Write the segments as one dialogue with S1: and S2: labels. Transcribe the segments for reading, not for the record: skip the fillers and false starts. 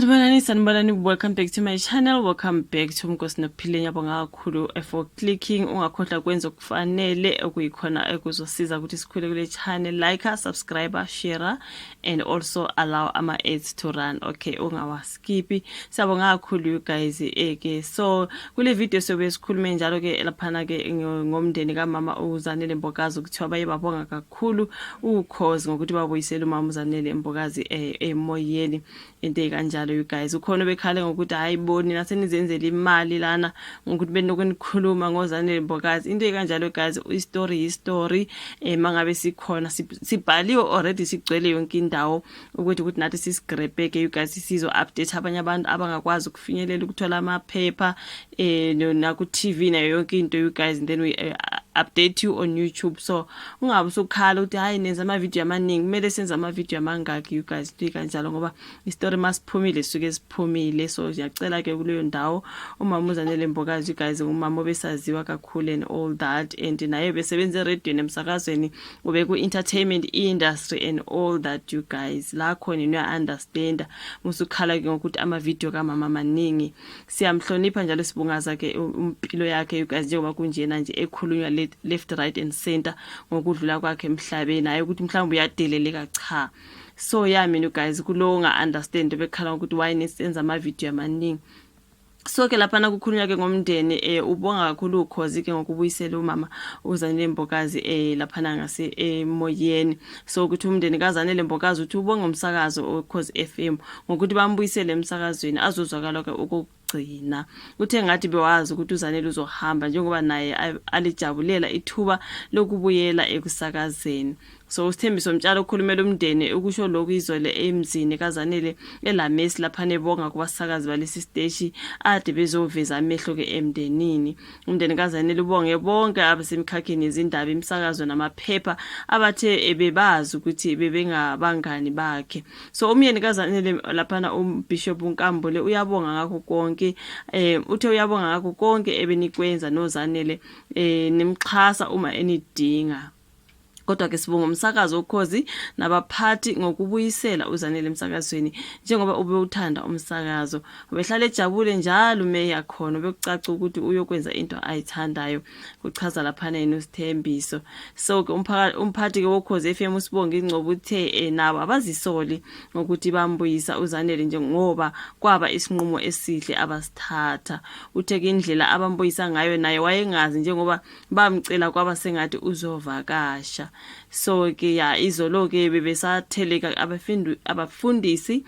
S1: Sanibonani, welcome back to my channel. Welcome back to Mnkosi Nokuphila. Ngiyabonga kakhulu for clicking. Ungakhohlwa kwenza okufanele okuyikhona ekuzosiza ukuthi sikhule kule channel. Like, subscribe, share and also allow ama ads to run. Okay, ungawaskipi. Siyabonga kakhulu you guys so kule video sobe sikhulume njalo ke laphana ke ngomndeni kaMama uZanele Mbokazi ukuthi baye babonga kakhulu ukhozi ngokuthi babuyisele uMama uZanele Mbokazi emoyeni into kanjalo you guys. Ukhona bekhale ngokuthi hayiboni nasenizenzele imali lana ngokuthi benokunikhuluma ngoZanele Mbokazi into kanjalo guys. Story mangabe sikhona sibhaliwe already sigcwele yonke indawo ukuthi nathi sisigrebeke you guys sizo update abanye abantu abangakwazi ukufinyelela ukuthola amaphepha na ku TV nayo yonke into you guys, and then we update you on YouTube. So ungabe usukhala uthi hayi nenza ama video amaningi, kumele senze ama video amangaki you guys into kanjalo ngoba istory masiphumile suke siphumile. So ngiyacela ke kuleyo ndawo uMama uZanele Mbokazi you guys umama obesaziwa kakhulu and all that, and naye besebenza radio nemsakazweni ube ku entertainment industry and all that you guys. La khona uya understand musukhala ke ngokuthi ama video kaMama maningi. Siyamhlonipha njalo sibungaza ke impilo yakhe you guys njengoba kunjena nje ekhulunywa left right and center ngokudlula kwakhe emhlabeni, hayi ukuthi mhlawumbe uyadeleleka cha. So mina you guys kulonga understand bekhala ukuthi why nesenza ama video amaningi. So ke lapha nakukhulunywa ke ngomndeni ubonga kakhulu ukhozi ke ngokubuyisela uMama uZanele Mbokazi lapha ngase emoyeni. So ukuthi umndeni kaZanele Mbokazi uthi ubonga umsakazo oCause FM ngokuthi bambuyisele emsakazweni azozwakala ke ukugcina. Uthe ngathi bewazi ukuthi uZanele uzohamba njengoba naye alijabulela ithuba lokubuyela ekusakazeni. So uSthembiso Mtshalo ukhulumela umndeni ukusho lokhu izole emzini kaZanele eLamesi lapha nebonga kubasakazi balesi stage ade bezoveza amehlo ke emndenini. Umndeni kaZanele ubonge bonke abasemkhakheni izindaba imsakazo namaphepha abathe bebazi ukuthi bebengabangani bakhe. So umyeni kaZanele lapha uBishop uNkambule uyabonga ngakho konke uthe uyabonga ngakho konke ebenikwenza noZanele nimxhasa uma enidinga. Kodwa ke sibonga umsakazo ukhozi nabaphathi ngokubuyisela uZanele emsakazweni njengoba ube uthanda umsakazo. Ubehlala ejabule njalo meya khona bekucaca ukuthi uyokwenza into ayithandayo kuchaza lapha uSthembiso. So ke umphathi ke wokhozi FM usibonga ingcobo uthe nabo abazisoli ngokuthi bambuyisa uZanele njengoba kwaba isinqumo esihle abasithatha. Uthe ke indlela abambuyisa ngayo naye wayengazi njengoba bamcela kwaba sengathi uzovakasha. So ke izolo ke bebesatheleka abafundisi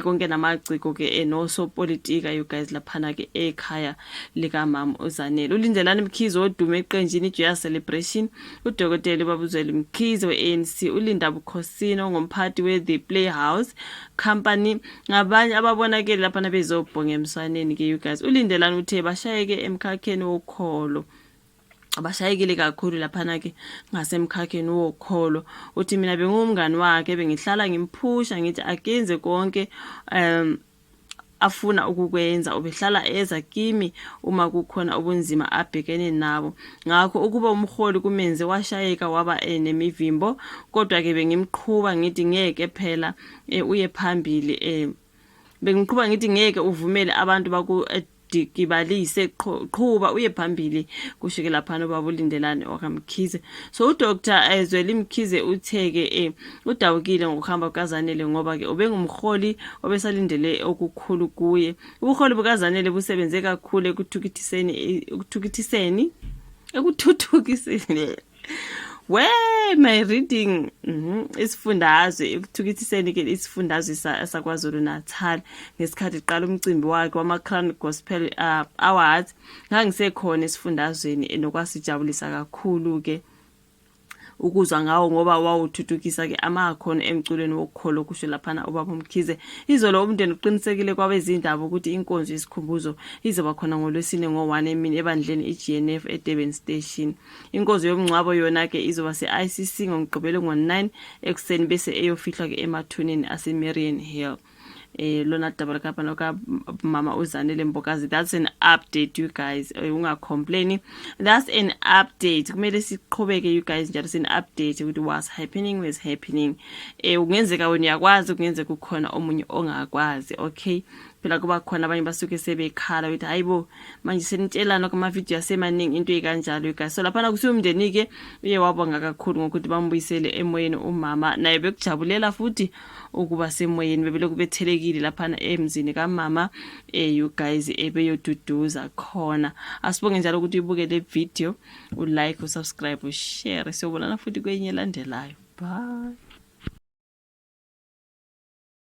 S1: konke namagciko ke noso politika you guys laphana ke ekhaya lika Mama uZanele. uLindelani Mkhize odume eqenjini iJoya Celebration, uDokotela Babuzweli Mkhize weANC, uLinda Bukhosini ngomphathi weThe Playhouse Company ngabanye ababonakele laphana bezobhonga emswaneni ke you guys. uLindelani uthe bashayeke emkhakheni wokholo abashayekile kakhulu lapha ke ngasemkhakheni wokholo. Uthi mina bengumngani wakhe bengihlala ngimphusha ngithi akenze konke afuna ukukwenza, ubehlala eza kimi uma kukhona ubunzima abhekene nabo. Ngakho ukuba umholi kumenze washayeka waba nemivimbo, kodwa ke bengimqhuba ngithi ngeke phela uye phambili bengimqhuba ngithi ngeke uvumele abantu baku dikibalise qhuba uye phambili kushike lapha nobaba uLindelani okaMkhize. So uDr Zweli Mkhize utheke udawukile ngokuhamba kukaZanele ngoba ke ubengumholi obesalindele okukhulu kuye. Ubuholi bukaZanele busebenze kakhulu ekuthuthukiseni where my reading isifundazwe ekuthukithiseni ke isifundazwe saKwaZulu Natal ngesikhathi iqala umcimbi wakhe wama Crown Gospel Awards. Ngangisekhona esifundazweni nokwasijabulisa kakhulu ke ukuzwa ngawo ngoba wawuthuthukisa ke amakhono emculweni wokukholo kusho lapha ubaba Mkhize. Izolo umndeni uqinisekile kwabezindaba ukuthi inkonzo yesikhumbuzo izoba khona ngoLwesine ngo1 emini ebandleni iGNF eDurban Station. Inkonzo yomngcwabo yona ke izoba seICC ngomgqibelo ngo9 ekseni bese eyofihlwa ke emathuneni aseMarian Hill. lona double cup noka mama uZanele Mbokazi. That's an update, you guys. Ungacomplain. That's an update. Kumele siqhubeke you guys njalo sin update ukuthi what's happening was happening. Ungenzeka wena uyakwazi, kungenzeka ukhona omunye ongakwazi. Okay, phela kuba khona abanye basuke sebekhala ukuthi hayibo manje senitshelana kuma video yasemaningi into ekanjalo you guys. So lapha kusiya umndeni ke uye wabonga kakhulu ngokuthi bambuyisele emoyeni umama, naye bekujabulela futhi ukuba semoyeni bebele kubethelekile lapha emzini kaMama you guys ebeyoduduza khona. Asibonge njalo ukuthi ubuke le video, ulike, usubscribe, ushare. Siyobonana futhi kwenye elandelayo. Bye.